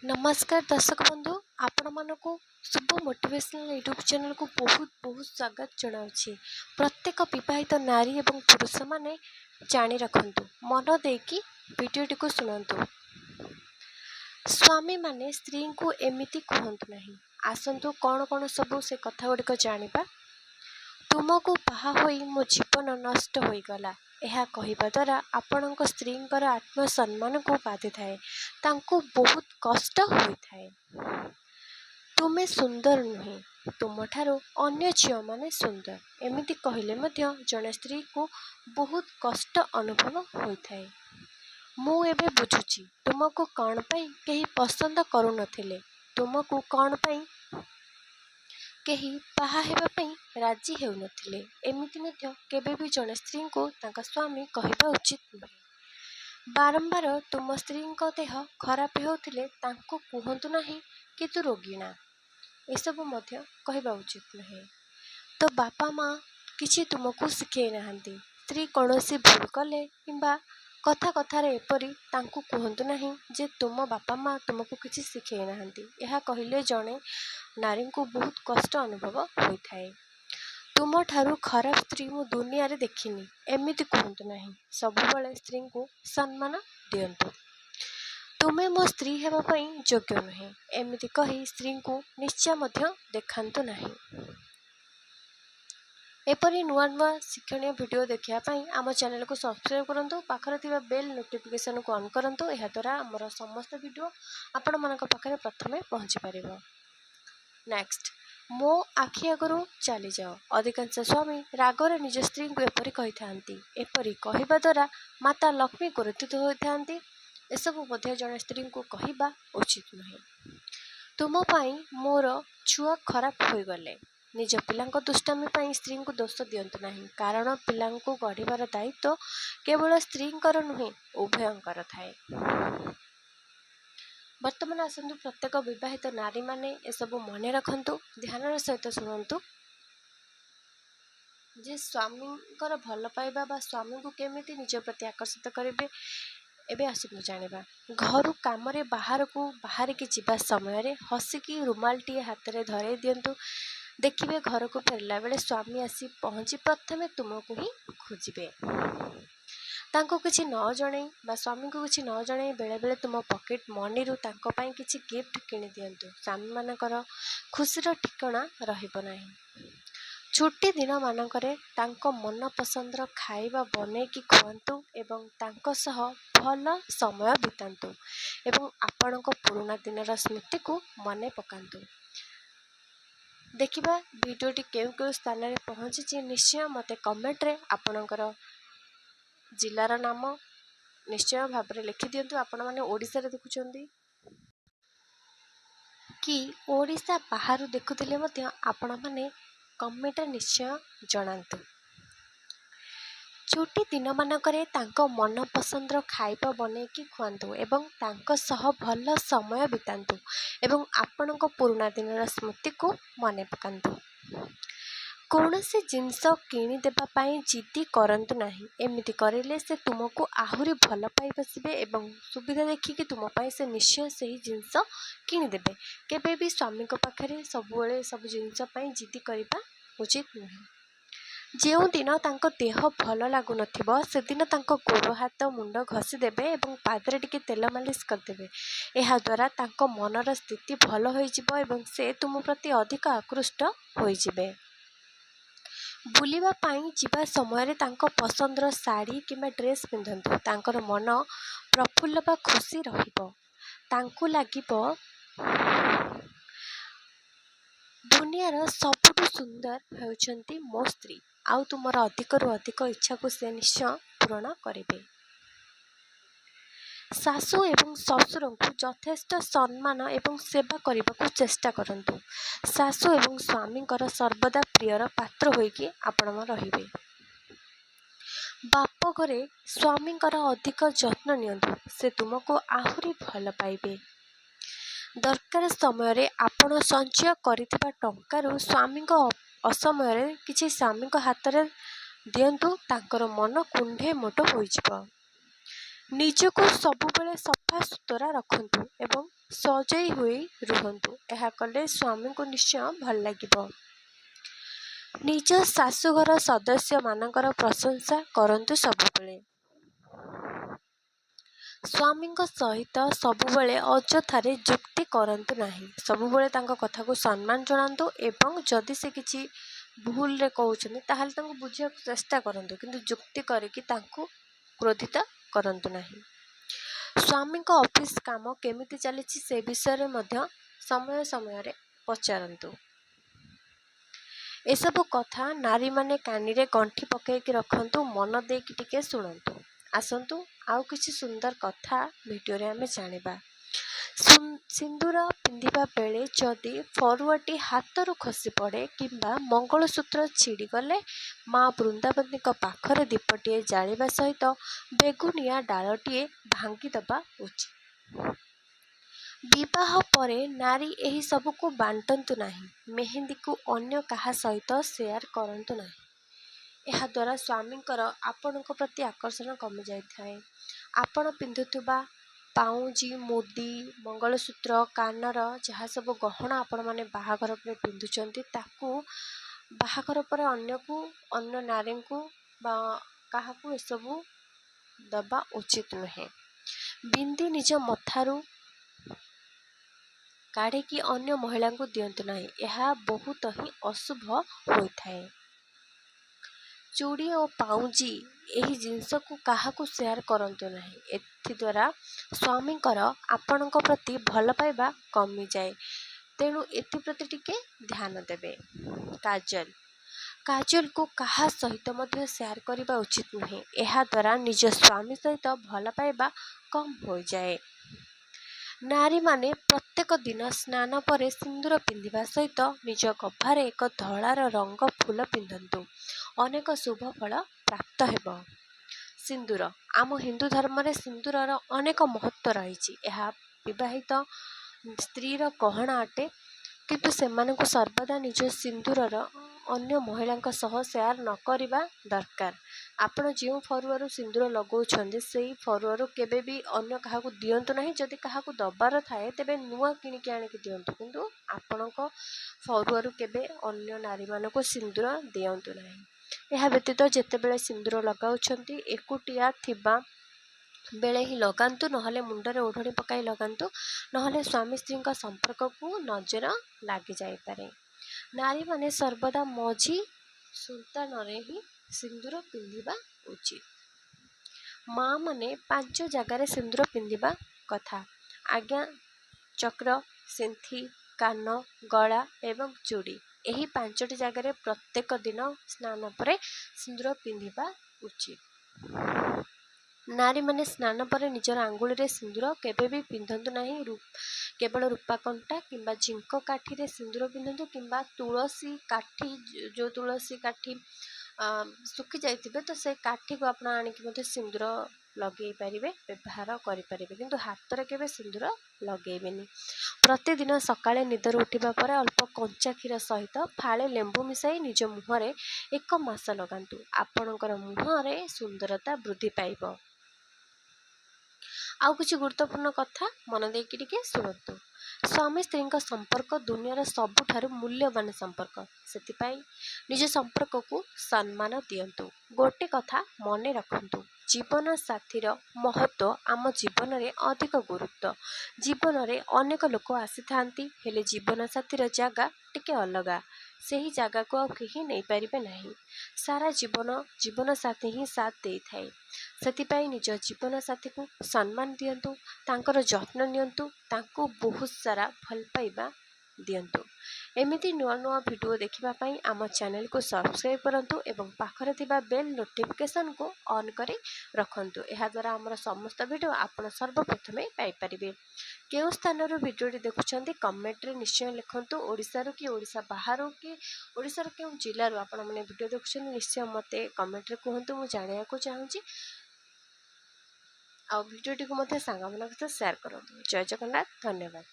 नमस्कार दर्शक बंधु आपण मानक शुभ मोटिवेशनल यूट्यूब चैनल को बहुत बहुत स्वागत जनावि। प्रत्येक विवाहित नारी एवं पुरुष माने जानी रखंतु मन देकी वीडियोटी को सुनंतु। स्वामी माने स्त्री को एमिति कहंतु नहीं। आसंतु कौन कौन सब से कथा गुड़िक जानिबा। तुमको बाहा होई मो जीवन नष्ट होईगला यह कहवा द्वारा आपणक स्त्रींकर आत्मसम्मान को बाधि थाए, तांको बहुत कष्ट होइथाए। तुमे सुंदर नुहे, तुम ठारो अन्य झियो माने सुंदर एमिति कहले मध्य जने स्त्री को बहुत कष्ट अनुभव होइथाए। मु एबे बुझुची तुमको कौन पाई केही पसंद करू नथिले, तुमको कौन पाई केही बाहा हेबा पई राजी हेउ नथिले। एमिति मध्य केबे भी जने स्त्री को तांका स्वामी कहबा उचित नुहे। बारंबार तुम स्त्री देह खराब होउथिले तांको कुहंतु नाही कि तू रोगिणा, एसबु मध्य कहबा उचित नुहे। तो बापा माँ किछि तुमको शिखै नाहंती, स्त्री कौनसी भूल कले किंबा कथा कथार एपरी तांको कहंतु नाही जे तुम बापा माँ तुमको किछि शिखै नाहंती। यह कहिले जने नारी को बहुत कष्ट अनुभव होइथाए। तुम ठारू खराब स्त्री मु दुनिया रे देखिनी एमिति कहंतु नाही, सबुबले स्त्री को सम्मान दियंतु। तुमे मो स्त्री हेबा पई योग्य नुहे एमिति कही स्त्री को निश्चय मध्य देखांतु नाही। एपरी नुआ नुआ शिक्षणीय वीडियो देखिया पई आम चैनल को सब्सक्राइब करंतु, पाखरे थिबा बेल नोटिफिकेशन को ऑन करंतु। एहा द्वारा हमर समस्त वीडियो आपण मानक पाखरे प्रथमे पहुंची परिबो। नेक्स्ट, मो आखि आगरू चली जाओ। अधिकांश स्वामी रागरे निज स्त्री को एपरी कही थांती। एपरी कहबा द्वारा माता लक्ष्मी क्रोधित होइथांती। एसबु मध्य जने स्त्री को कहबा उचित नुहे। तुम पाई मोर छुआ खराब होई गले। निज पिलांक दुष्टामी पाई स्त्री को दोष दियंतु नाही, कारण पिलांको गढ़िबार दायित्व केवल स्त्रींकर नुहे उभयंकर थाए। वर्तमान आसंतु प्रत्येक विवाहित नारी माने एसबु मने रखंतु, ध्यान सहित शुणंतु जे स्वामींकर भल पाइबा बा स्वामी को केमिति निज प्रति आकर्षित करेंगे। एबे आसंतु जानिबा। घरु काम रे बाहर की जीवा समय रे हसिकी रुमाल टी हाथ रे धरे दियंतु। देखिबे घर को फेरला बेले स्वामी आसी पहुंची प्रथमे तुमको ही खोजिबे। तांको किछि न जणे बा स्वामी को किछि न जणे बेले बेले तुम पॉकेट मनी रु तांको पाई किछि गिफ्ट किनि दियंतु। स्वामी मानकर खुशीर ठिकाना रहिबो नाही। छुट्टी दिन मानकरे तांको मन पसंदर खाइबा बनै कि खुआंतु एवं तांको सह भल समय बितांतु एवं आपणको पुराना दिनर स्मृति को मने पकांतु। देखिबा वीडियोटी केउ केउ स्थान रे पहुंची निश्चय मते कमेंट रे आपणकर जिलार नाम निश्चय भाव में लिखि दियंतु। आपण माने ओडिसा रे देखुचंदी कि ओडिसा बाहर देखुथिले मध्य आपण माने कमेंट निश्चय जणांतु। छुट्टी दिन मानकरे तांको मन पसंदर खाइबा बनेकी खुआंतु एवं तांको सह भल समय बितांतु एवं आपणको पुराना दिनर स्मृति को मने पकांतु। कौनसी जिनस किणी देबा पाई जिद्दी करंतु नाही। एमिति करिले से तुमको आहुरी भल पाई बसिबे एवं सुविधा देखिकी तुम पाई से निश्चय सही जिनस किणी देबे। केबे भी स्वामी को पाखरे सबुबले सब जिनस पाई जिद्दी करिबा उचित नुहे। जेउ दिन तांको देह भल लागु नथिबो से दिन तांको गोड़ हाथ मुंड घसी देबे एवं पादरे टिके तेल मालिश करदेबे। एहा द्वारा तांको मनर स्थिति भल होई जिवो एवं से तुम प्रति अधिक आकृष्ट होई जिवे। बुलिबा पाई जिबा समय रे तांको पसंदर साड़ी किंबा ड्रेस पिंधंतु। तांकर मन प्रफुल्ल बा खुशी रहिबो। तांको लागिबो दुनियार सबुठु सुंदर हेउचंती मो स्त्री, आउ तुमर अधिकरु अधिक इच्छा को से निश्चय पूरण करेंगे। सासु एवं ससुर को यथेष्ट सम्मान एवं सेवा करने को चेष्टा करंतु। सासु एवं स्वामी सर्वदा प्रियर पात्र होइकी आपण रहिबे। बाप घरे स्वामी अधिक जत्न नियंतु, से तुमको आहुरी भल पाइबे। दरकार समय रे आपण संचय करिथिबा टंकारु स्वामी असमय रे किछि स्वामी हाथ रे दियंतु, तांकर मन कुंढे मोट होइजिबो। ନିଜକୁ ସବୁବେଳେ ସଫା ସୁତରା ରଖନ୍ତୁ ଏବଂ ସଜେଇ ହୋଇ ରୁହନ୍ତୁ। ଏହା କଲେ ସ୍ୱାମୀଙ୍କୁ ନିଶ୍ଚୟ ଭଲ ଲାଗିବ। ନିଜ ଶାଶୁଘର ସଦସ୍ୟମାନଙ୍କର ପ୍ରଶଂସା କରନ୍ତୁ ସବୁବେଳେ। ସ୍ୱାମୀଙ୍କ ସହିତ ସବୁବେଳେ ଅଯଥାରେ ଯୁକ୍ତି କରନ୍ତୁ ନାହିଁ। ସବୁବେଳେ ତାଙ୍କ କଥାକୁ ସମ୍ମାନ ଜଣାନ୍ତୁ ଏବଂ ଯଦି ସେ କିଛି ଭୁଲରେ କହୁଛନ୍ତି ତାହେଲେ ତାଙ୍କୁ ବୁଝିବାକୁ ଚେଷ୍ଟା କରନ୍ତୁ, କିନ୍ତୁ ଯୁକ୍ତି କରିକି ତାଙ୍କୁ କ୍ରୋଧିତ କରନ୍ତୁ ନାହିଁ। ସ୍ୱାମୀଙ୍କ ଅଫିସ କାମ କେମିତି ଚାଲିଛି ସେ ବିଷୟରେ ମଧ୍ୟ ସମୟ ସମୟରେ ପଚାରନ୍ତୁ। ଏସବୁ କଥା ନାରୀମାନେ କାନିରେ ଗଣ୍ଠି ପକାଇକି ରଖନ୍ତୁ, ମନ ଦେଇକି ଟିକେ ଶୁଣନ୍ତୁ। ଆସନ୍ତୁ ଆଉ କିଛି ସୁନ୍ଦର କଥା ଭିଡ଼ିଓରେ ଆମେ ଜାଣିବା। ସିନ୍ଦୁର ପିନ୍ଧିବା ବେଳେ ଯଦି ଫରୁଆଟି ହାତରୁ ଖସି ପଡ଼େ କିମ୍ବା ମଙ୍ଗଳସୂତ୍ର ଛିଡ଼ିଗଲେ ମା ବୃନ୍ଦାବତୀଙ୍କ ପାଖରେ ଦୀପଟିଏ ଜାଳିବା ସହିତ ବେଗୁନିଆ ଡାଳଟିଏ ଭାଙ୍ଗିଦେବା ଉଚିତ। ବିବାହ ପରେ ନାରୀ ଏହି ସବୁକୁ ବାଣ୍ଟନ୍ତୁ ନାହିଁ। ମେହେନ୍ଦୀକୁ ଅନ୍ୟ କାହା ସହିତ ସେୟାର କରନ୍ତୁ ନାହିଁ। ଏହାଦ୍ୱାରା ସ୍ୱାମୀଙ୍କର ଆପଣଙ୍କ ପ୍ରତି ଆକର୍ଷଣ କମିଯାଇଥାଏ। ଆପଣ ପିନ୍ଧୁଥିବା ପାଉଁଜି, ମୁଦି, ମଙ୍ଗଳସୂତ୍ର, କାନର ଯାହା ସବୁ ଗହଣା ଆପଣମାନେ ବାହାଘର ପରେ ପିନ୍ଧୁଛନ୍ତି ତାକୁ ବାହାଘର ପରେ ଅନ୍ୟ ନାରୀଙ୍କୁ ବା କାହାକୁ ଏସବୁ ଦେବା ଉଚିତ ନୁହେଁ। ବିନ୍ଦି ନିଜ ମଥାରୁ କାଢ଼ିକି ଅନ୍ୟ ମହିଳାଙ୍କୁ ଦିଅନ୍ତୁ ନାହିଁ। ଏହା ବହୁତ ହିଁ ଅଶୁଭ ହୋଇଥାଏ। ଚୁଡ଼ି ଓ ପାଉଁଜି ଏହି ଜିନିଷକୁ କାହାକୁ ସେୟାର କରନ୍ତୁ ନାହିଁ। ଏଥିଦ୍ୱାରା ସ୍ୱାମୀଙ୍କର ଆପଣଙ୍କ ପ୍ରତି ଭଲ ପାଇବା କମିଯାଏ। ତେଣୁ ଏଥିପ୍ରତି ଟିକେ ଧ୍ୟାନ ଦେବେ। କାଜଲକୁ କାହା ସହିତ ମଧ୍ୟ ସେୟାର କରିବା ଉଚିତ ନୁହେଁ। ଏହାଦ୍ୱାରା ନିଜ ସ୍ୱାମୀ ସହିତ ଭଲ ପାଇବା କମ୍ ହୋଇଯାଏ। ନାରୀମାନେ ପ୍ରତ୍ୟେକ ଦିନ ସ୍ନାନ ପରେ ସିନ୍ଦୁର ପିନ୍ଧିବା ସହିତ ନିଜ ଗଭାରେ ଏକ ଧଳାର ରଙ୍ଗ ଫୁଲ ପିନ୍ଧନ୍ତୁ। ଅନେକ ଶୁଭ ଫଳ ପ୍ରାପ୍ତ ହେବ। ସିନ୍ଦୁର ଆମ ହିନ୍ଦୁ ଧର୍ମରେ ସିନ୍ଦୁରର ଅନେକ ମହତ୍ତ୍ୱ ରହିଛି। ଏହା ବିବାହିତ ସ୍ତ୍ରୀର ଗହଣା ଅଟେ, କିନ୍ତୁ ସେମାନଙ୍କୁ ସର୍ବଦା ନିଜ ସିନ୍ଦୁରର ଅନ୍ୟ ମହିଳାଙ୍କ ସହ ସେୟାର ନ କରିବା ଦରକାର। ଆପଣ ଯେଉଁ ଫରୁଆରୁ ସିନ୍ଦୁର ଲଗାଉଛନ୍ତି ସେଇ ଫରୁଆରୁ କେବେ ବି ଅନ୍ୟ କାହାକୁ ଦିଅନ୍ତୁ ନାହିଁ। ଯଦି କାହାକୁ ଦେବାର ଥାଏ ତେବେ ନୂଆ କିଣିକି ଆଣିକି ଦିଅନ୍ତୁ, କିନ୍ତୁ ଆପଣଙ୍କ ଫରୁଆରୁ କେବେ ଅନ୍ୟ ନାରୀମାନଙ୍କୁ ସିନ୍ଦୁର ଦିଅନ୍ତୁ ନାହିଁ। ଏହା ବ୍ୟତୀତ ଯେତେବେଳେ ସିନ୍ଦୁର ଲଗାଉଛନ୍ତି ଏକୁଟିଆ ଥିବା ବେଳେ ହିଁ ଲଗାନ୍ତୁ, ନହେଲେ ମୁଣ୍ଡରେ ଓଢ଼ଣି ପକାଇ ଲଗାନ୍ତୁ, ନହେଲେ ସ୍ୱାମୀ ସ୍ତ୍ରୀଙ୍କ ସମ୍ପର୍କକୁ ନଜର ଲାଗିଯାଇପାରେ। ନାରୀମାନେ ସର୍ବଦା ମଝି ସୁନ୍ତାନରେ ହିଁ ସିନ୍ଦୁର ପିନ୍ଧିବା ଉଚିତ। ମା ମାନେ 5 ଜାଗାରେ ସିନ୍ଦୁର ପିନ୍ଧିବା କଥା। ଆଜ୍ଞା ଚକ୍ର, ସିନ୍ଥି, କାନ, ଗଳା ଏବଂ ଚୁଡ଼ି। ଏହି 5ଟି ଜାଗାରେ ପ୍ରତ୍ୟେକ ଦିନ ସ୍ନାନ ପରେ ସିନ୍ଦୁର ପିନ୍ଧିବା ଉଚିତ। ନାରୀମାନେ ସ୍ନାନ ପରେ ନିଜର ଆଙ୍ଗୁଳିରେ ସିନ୍ଦୁର କେବେ ବି ପିନ୍ଧନ୍ତୁ ନାହିଁ। କେବଳ ରୂପା କଣ୍ଟା କିମ୍ବା ଝିଙ୍କ କାଠିରେ ସିନ୍ଦୁର ପିନ୍ଧନ୍ତୁ, କିମ୍ବା ତୁଳସୀ କାଠି, ଯେଉଁ ତୁଳସୀ କାଠି ଶୁଖି ଯାଇଥିବେ ତ ସେ କାଠିକୁ ଆପଣ ଆଣିକି ମଧ୍ୟ ସିନ୍ଦୁର ଲଗେଇ ପାରିବେ, ବ୍ୟବହାର କରିପାରିବେ, କିନ୍ତୁ ହାତରେ କେବେ ସିନ୍ଦୁର ଲଗେଇବେନି। ପ୍ରତିଦିନ ସକାଳେ ନିଦରୁ ଉଠିବା ପରେ ଅଳ୍ପ କଞ୍ଚା କ୍ଷୀର ସହିତ ଫାଳେ ଲେମ୍ବୁ ମିଶାଇ ନିଜ ମୁହଁରେ 1 ମାସ ଲଗାନ୍ତୁ। ଆପଣଙ୍କର ମୁହଁରେ ସୁନ୍ଦରତା ବୃଦ୍ଧି ପାଇବ। ଆଉ କିଛି ଗୁରୁତ୍ୱପୂର୍ଣ୍ଣ କଥା ମନ ଦେଇକି ଟିକେ ଶୁଣନ୍ତୁ। ସ୍ୱାମୀ ସ୍ତ୍ରୀଙ୍କ ସମ୍ପର୍କ ଦୁନିଆର ସବୁଠାରୁ ମୂଲ୍ୟବାନ ସମ୍ପର୍କ। ସେଥିପାଇଁ ନିଜ ସମ୍ପର୍କକୁ ସମ୍ମାନ ଦିଅନ୍ତୁ। ଗୋଟେ କଥା ମନେ ରଖନ୍ତୁ, ଜୀବନ ସାଥୀର ମହତ୍ତ୍ୱ ଆମ ଜୀବନରେ ଅଧିକ ଗୁରୁତ୍ୱ। ଜୀବନରେ ଅନେକ ଲୋକ ଆସିଥାନ୍ତି, ହେଲେ ଜୀବନ ସାଥୀର ଜାଗା ଟିକେ ଅଲଗା। ସେହି ଜାଗାକୁ ଆଉ କେହି ନେଇପାରିବେ ନାହିଁ। ସାରା ଜୀବନ ସାଥୀ ହିଁ ସାଥ ଦେଇଥାଏ। ସେଥିପାଇଁ ନିଜ ଜୀବନ ସାଥୀକୁ ସମ୍ମାନ ଦିଅନ୍ତୁ, ତାଙ୍କର ଯତ୍ନ ନିଅନ୍ତୁ, ତାଙ୍କୁ ବହୁତ ସାରା ଭଲ ପାଇବା ଦିଅନ୍ତୁ। ଏମିତି ନୂଆ ନୂଆ ଭିଡ଼ିଓ ଦେଖିବା ପାଇଁ ଆମ ଚ୍ୟାନେଲକୁ ସବସ୍କ୍ରାଇବ୍ କରନ୍ତୁ ଏବଂ ପାଖରେ ଥିବା ବେଲ୍ ନୋଟିଫିକେସନକୁ ଅନ୍ କରି ରଖନ୍ତୁ। ଏହାଦ୍ୱାରା ଆମର ସମସ୍ତ ଭିଡ଼ିଓ ଆପଣ ସର୍ବପ୍ରଥମେ ପାଇପାରିବେ। କେଉଁ ସ୍ଥାନରୁ ଭିଡ଼ିଓଟି ଦେଖୁଛନ୍ତି କମେଣ୍ଟରେ ନିଶ୍ଚୟ ଲେଖନ୍ତୁ। ଓଡ଼ିଶାରୁ କି ଓଡ଼ିଶା ବାହାରୁ କି ଓଡ଼ିଶାର କେଉଁ ଜିଲ୍ଲାରୁ ଆପଣମାନେ ଭିଡ଼ିଓ ଦେଖୁଛନ୍ତି ନିଶ୍ଚୟ ମୋତେ କମେଣ୍ଟରେ କୁହନ୍ତୁ, ମୁଁ ଜାଣିବାକୁ ଚାହୁଁଛି। ଆଉ ଭିଡ଼ିଓଟିକୁ ମଧ୍ୟ ସାଙ୍ଗମାନଙ୍କ ସହିତ ସେୟାର କରନ୍ତୁ। ଜୟ ଜଗନ୍ନାଥ, ଧନ୍ୟବାଦ।